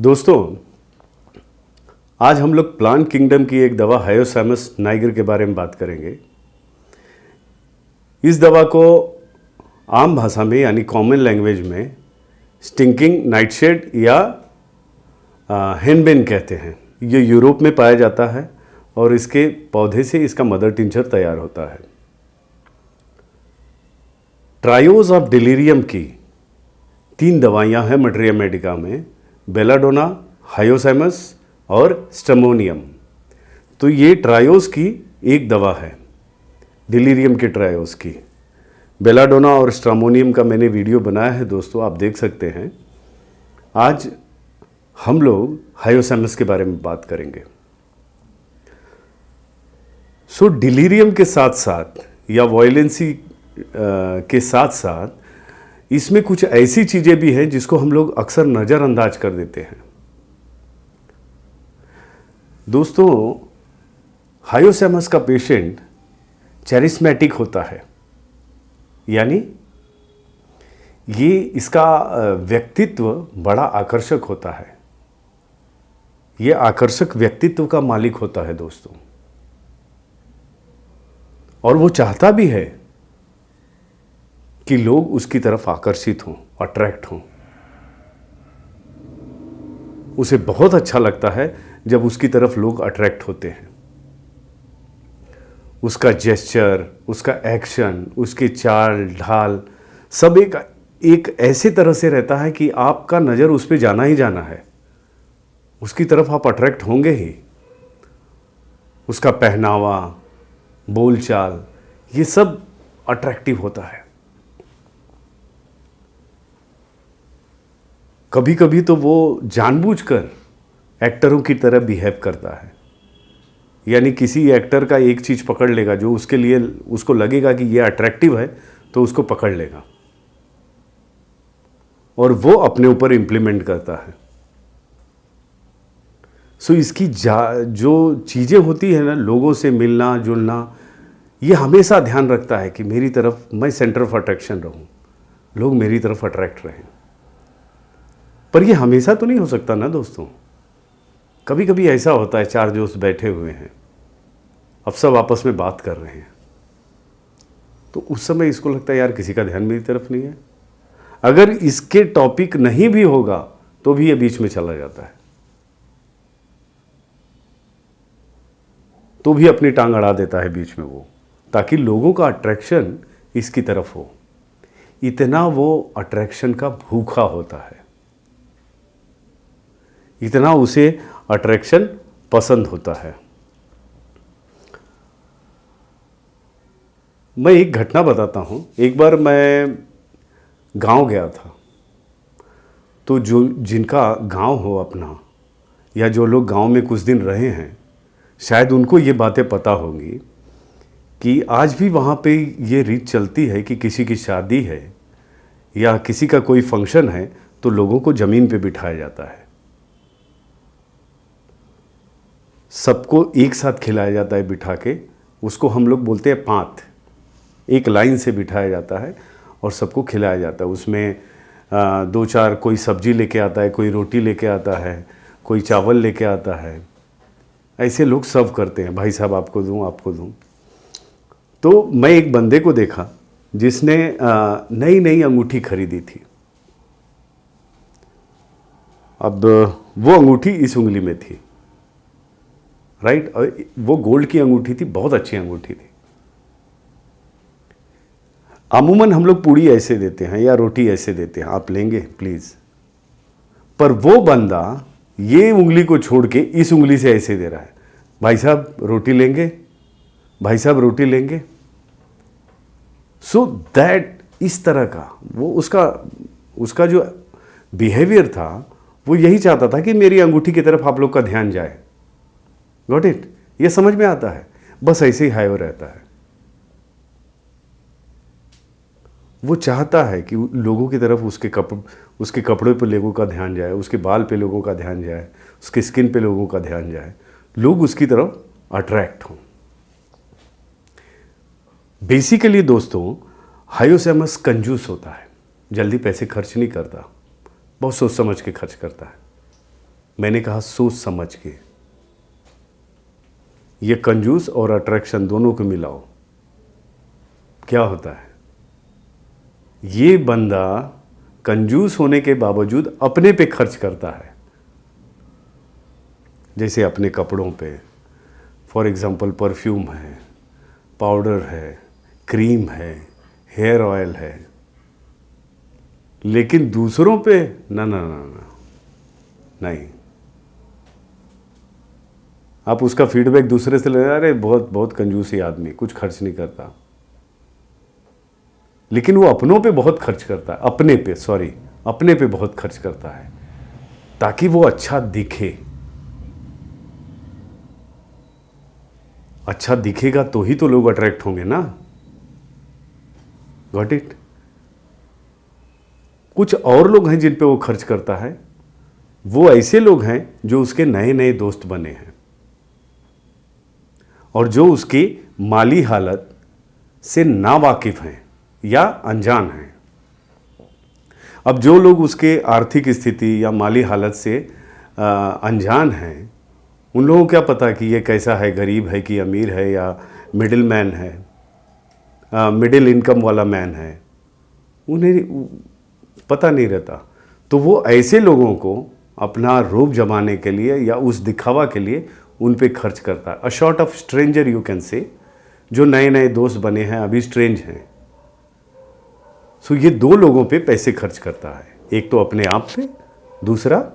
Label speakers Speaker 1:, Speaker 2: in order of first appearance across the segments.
Speaker 1: दोस्तों, आज हम लोग प्लांट किंगडम की एक दवा हायोसैमस नाइगर के बारे में बात करेंगे। इस दवा को आम भाषा में यानी कॉमन लैंग्वेज में स्टिंकिंग नाइटशेड या हेनबेन कहते हैं। ये यूरोप में पाया जाता है और इसके पौधे से इसका मदर टिंचर तैयार होता है। ट्रायोज ऑफ डिलीरियम की 3 दवाइयाँ हैं मटेरिया मेडिका में, बेलाडोना, हायोसैमस और स्ट्रमोनियम। तो ये ट्रायोज की एक दवा है, डिलीरियम के ट्रायोज की। बेलाडोना और स्ट्रमोनियम का मैंने वीडियो बनाया है दोस्तों, आप देख सकते हैं। आज हम लोग हायोसैमस के बारे में बात करेंगे। सो डिलीरियम के साथ साथ या वॉयलेंसी के साथ साथ इसमें कुछ ऐसी चीज़ें भी हैं जिसको हम लोग अक्सर नज़रअंदाज कर देते हैं। दोस्तों, हायोसैमस का पेशेंट चैरिस्मेटिक होता है, यानी ये इसका व्यक्तित्व बड़ा आकर्षक होता है। ये आकर्षक व्यक्तित्व का मालिक होता है दोस्तों, और वो चाहता भी है कि लोग उसकी तरफ आकर्षित हों, अट्रैक्ट हों। उसे बहुत अच्छा लगता है जब उसकी तरफ लोग अट्रैक्ट होते हैं। उसका जेस्चर, उसका एक्शन, उसके चाल ढाल सब एक ऐसे तरह से रहता है कि आपका नज़र उस पर जाना ही जाना है, उसकी तरफ आप अट्रैक्ट होंगे ही। उसका पहनावा, बोलचाल, ये सब अट्रैक्टिव होता है। कभी कभी तो वो जानबूझकर एक्टरों की तरह बिहेव करता है, यानी किसी एक्टर का एक चीज़ पकड़ लेगा जो उसके लिए उसको लगेगा कि ये अट्रैक्टिव है, तो उसको पकड़ लेगा और वो अपने ऊपर इम्प्लीमेंट करता है। सो इसकी जो चीज़ें होती है ना, लोगों से मिलना जुलना, ये हमेशा ध्यान रखता है कि मेरी तरफ मैं सेंटर ऑफ अट्रैक्शन रहूं, लोग मेरी तरफ अट्रैक्ट रहें। पर ये हमेशा तो नहीं हो सकता ना दोस्तों। कभी कभी ऐसा होता है, 4 दोस्त बैठे हुए हैं, अब सब आपस में बात कर रहे हैं, तो उस समय इसको लगता है यार किसी का ध्यान मेरी तरफ नहीं है। अगर इसके टॉपिक नहीं भी होगा तो भी ये बीच में चला जाता है, तो भी अपनी टांग अड़ा देता है बीच में वो, ताकि लोगों का अट्रैक्शन इसकी तरफ हो। इतना वो अट्रैक्शन का भूखा होता है, इतना उसे अट्रैक्शन पसंद होता है। मैं एक घटना बताता हूँ। एक बार मैं गांव गया था, तो जिनका गांव हो अपना, या जो लोग गांव में कुछ दिन रहे हैं, शायद उनको ये बातें पता होंगी कि आज भी वहाँ पे ये रीत चलती है कि किसी की शादी है या किसी का कोई फंक्शन है तो लोगों को ज़मीन पे बिठाया जाता है, सबको एक साथ खिलाया जाता है बिठा के। उसको हम लोग बोलते हैं पांत। एक लाइन से बिठाया जाता है और सबको खिलाया जाता है। उसमें 2-4 कोई सब्जी लेके आता है, कोई रोटी लेके आता है, कोई चावल लेके आता है। ऐसे लोग सर्व करते हैं, भाई साहब आपको दूं, आपको दूं। तो मैं एक बंदे को देखा जिसने नई नई अंगूठी खरीदी थी। अब वो अंगूठी इस उंगली में थी, राइट, और वो गोल्ड की अंगूठी थी, बहुत अच्छी अंगूठी थी। अमूमन हम लोग पूड़ी ऐसे देते हैं या रोटी ऐसे देते हैं, आप लेंगे प्लीज़। पर वो बंदा ये उंगली को छोड़ के इस उंगली से ऐसे दे रहा है, भाई साहब रोटी लेंगे, भाई साहब रोटी लेंगे। सो दैट, इस तरह का वो उसका जो बिहेवियर था, वो यही चाहता था कि मेरी अंगूठी की तरफ आप लोग का ध्यान जाए। Got it? ये समझ में आता है। बस ऐसे ही हायो रहता है। वो चाहता है कि लोगों की तरफ उसके कपड़े पे लोगों का ध्यान जाए, उसके बाल पे लोगों का ध्यान जाए, उसके स्किन पे लोगों का ध्यान जाए, लोग उसकी तरफ अट्रैक्ट हों। बेसिकली दोस्तों, हायोसैमस कंजूस होता है, जल्दी पैसे खर्च नहीं करता, बहुत सोच समझ के खर्च करता है। मैंने कहा सोच समझ के। ये कंजूस और अट्रैक्शन दोनों को मिलाओ, क्या होता है? ये बंदा कंजूस होने के बावजूद अपने पे खर्च करता है, जैसे अपने कपड़ों पे। फॉर एग्जांपल परफ्यूम है, पाउडर है, क्रीम है, हेयर ऑयल है। लेकिन दूसरों पे ना ना ना ना, नहीं। आप उसका फीडबैक दूसरे से ले, अरे बहुत बहुत कंजूसी आदमी, कुछ खर्च नहीं करता। लेकिन वो अपनों पे बहुत खर्च करता है, अपने पे बहुत खर्च करता है, ताकि वो अच्छा दिखे। अच्छा दिखेगा तो ही तो लोग अट्रैक्ट होंगे ना। Got it? कुछ और लोग हैं जिन पे वो खर्च करता है, वो ऐसे लोग हैं जो उसके नए नए दोस्त बने हैं और जो उसकी माली हालत से नावाकिफ हैं या अनजान हैं। अब जो लोग उसके आर्थिक स्थिति या माली हालत से अनजान हैं, उन लोगों को क्या पता कि ये कैसा है, गरीब है कि अमीर है या मिडिल मैन है, मिडिल इनकम वाला मैन है, उन्हें पता नहीं रहता। तो वो ऐसे लोगों को अपना रूप जमाने के लिए या उस दिखावा के लिए उन पे खर्च करता है। A short of stranger you can say, जो नए नए दोस्त बने हैं अभी स्ट्रेंज हैं। सो ये दो लोगों पे पैसे खर्च करता है, एक तो अपने आप पे, दूसरा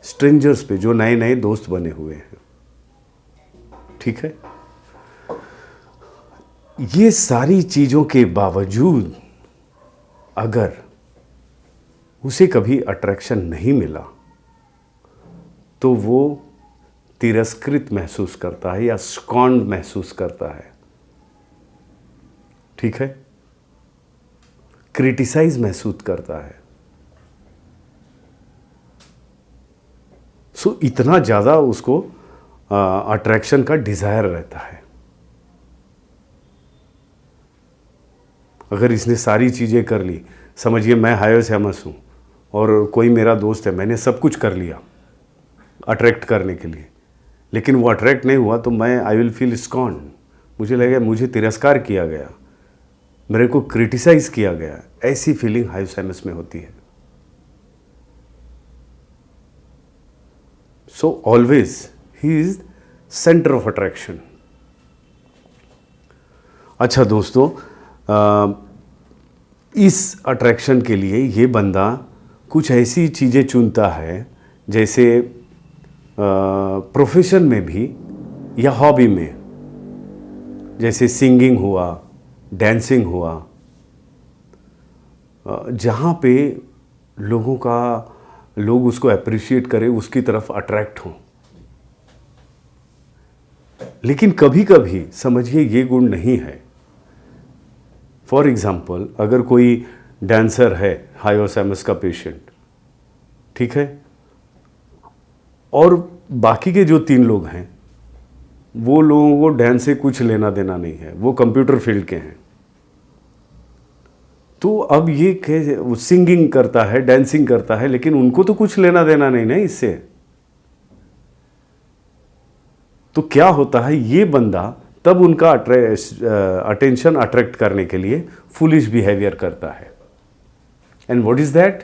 Speaker 1: स्ट्रेंजर्स पे जो नए नए दोस्त बने हुए हैं। ठीक है? ये सारी चीज़ों के बावजूद अगर उसे कभी अट्रैक्शन नहीं मिला तो वो तिरस्कृत महसूस करता है या स्कॉन्ड महसूस करता है। ठीक है? क्रिटिसाइज महसूस करता है। सो इतना ज़्यादा उसको अट्रैक्शन का डिज़ायर रहता है। अगर इसने सारी चीज़ें कर ली, समझिए मैं हायर फेमस हूँ और कोई मेरा दोस्त है, मैंने सब कुछ कर लिया अट्रैक्ट करने के लिए, लेकिन वो अट्रैक्ट नहीं हुआ, तो मैं आई विल फील स्कॉन्ड। मुझे लगेगा मुझे तिरस्कार किया गया, मेरे को क्रिटिसाइज किया गया। ऐसी फीलिंग हाइपोथैलेमस में होती है। So always he is centre of attraction. अच्छा दोस्तों, इस अट्रैक्शन के लिए ये बंदा कुछ ऐसी चीज़ें चुनता है, जैसे प्रोफेशन में भी या हॉबी में, जैसे सिंगिंग हुआ, डांसिंग हुआ, जहाँ पे लोग उसको अप्रिशिएट करें, उसकी तरफ अट्रैक्ट हों। लेकिन कभी कभी समझिए ये गुण नहीं है। फॉर एग्जाम्पल, अगर कोई डांसर है, हाइपोथैलेमस का पेशेंट, ठीक है, और बाकी के जो 3 लोग हैं वो लोगों को डांस से कुछ लेना देना नहीं है, वो कंप्यूटर फील्ड के हैं, तो अब ये कैसे वो सिंगिंग करता है, डांसिंग करता है, लेकिन उनको तो कुछ लेना देना नहीं ना इससे। तो क्या होता है, ये बंदा तब उनका अटेंशन अट्रैक्ट करने के लिए फुलिश बिहेवियर करता है। And what is that?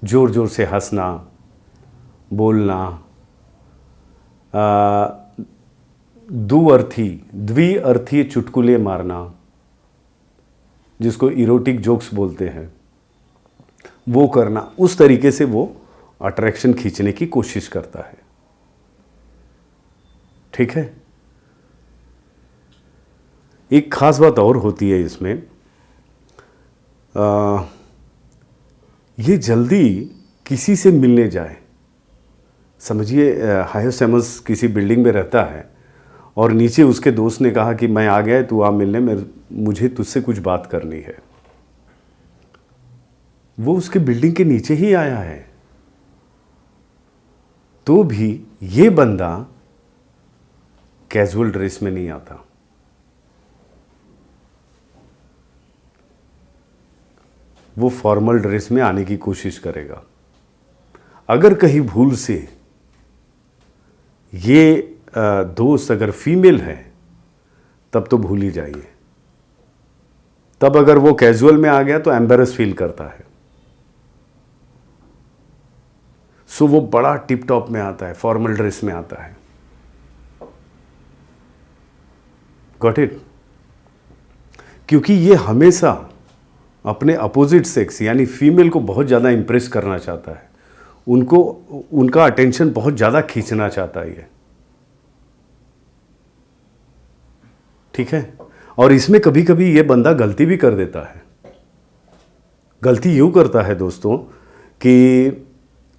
Speaker 1: जोर जोर से हंसना, बोलना, द्विअर्थी चुटकुले मारना, जिसको इरोटिक जोक्स बोलते हैं, वो करना। उस तरीके से वो अट्रैक्शन खींचने की कोशिश करता है। ठीक है? एक खास बात और होती है इसमें, ये जल्दी किसी से मिलने जाए। समझिए हाइपोथैलेमस किसी बिल्डिंग में रहता है और नीचे उसके दोस्त ने कहा कि मैं आ गया, तू आ मिलने, मुझे तुझसे कुछ बात करनी है। वो उसके बिल्डिंग के नीचे ही आया है, तो भी ये बंदा कैजुअल ड्रेस में नहीं आता। वो फॉर्मल ड्रेस में आने की कोशिश करेगा। अगर कहीं भूल से ये दोस्त अगर फीमेल है तब तो भूल ही जाइए। तब अगर वो कैजुअल में आ गया तो एम्बेरस फील करता है। सो वो बड़ा टिप टॉप में आता है, फॉर्मल ड्रेस में आता है। Got it? क्योंकि ये हमेशा अपने अपोजिट सेक्स यानी फीमेल को बहुत ज़्यादा इंप्रेस करना चाहता है, उनको उनका अटेंशन बहुत ज़्यादा खींचना चाहता है ये, ठीक है। और इसमें कभी कभी ये बंदा गलती भी कर देता है। गलती यूँ करता है दोस्तों कि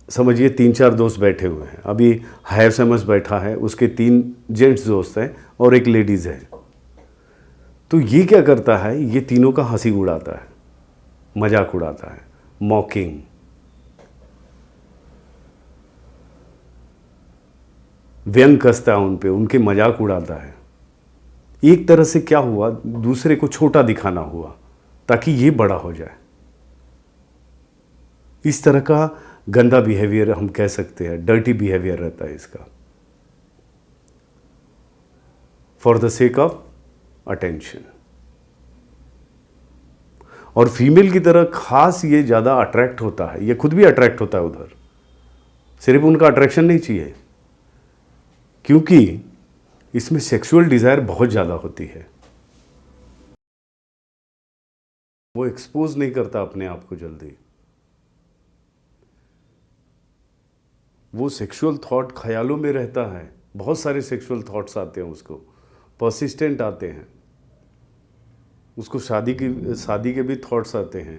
Speaker 1: समझिए 3-4 दोस्त बैठे हुए हैं, अभी हायर सेमस बैठा है, उसके 3 जेंट्स दोस्त हैं और एक लेडीज़ है। तो ये क्या करता है, ये तीनों का हंसी उड़ाता है, मजाक उड़ाता है, मॉकिंग। व्यंग कसता है उन पे, उनके मजाक उड़ाता है। एक तरह से क्या हुआ, दूसरे को छोटा दिखाना हुआ ताकि ये बड़ा हो जाए। इस तरह का गंदा बिहेवियर हम कह सकते हैं, डर्टी बिहेवियर रहता है इसका, for the sake of attention. और फीमेल की तरह खास ये ज़्यादा अट्रैक्ट होता है, ये खुद भी अट्रैक्ट होता है उधर, सिर्फ उनका अट्रैक्शन नहीं चाहिए, क्योंकि इसमें सेक्सुअल डिज़ायर बहुत ज़्यादा होती है। वो एक्सपोज नहीं करता अपने आप को जल्दी, वो सेक्सुअल थॉट ख्यालों में रहता है, बहुत सारे सेक्सुअल थॉट्स आते हैं उसको, पर्सिस्टेंट आते हैं उसको, शादी के भी थॉट्स आते हैं।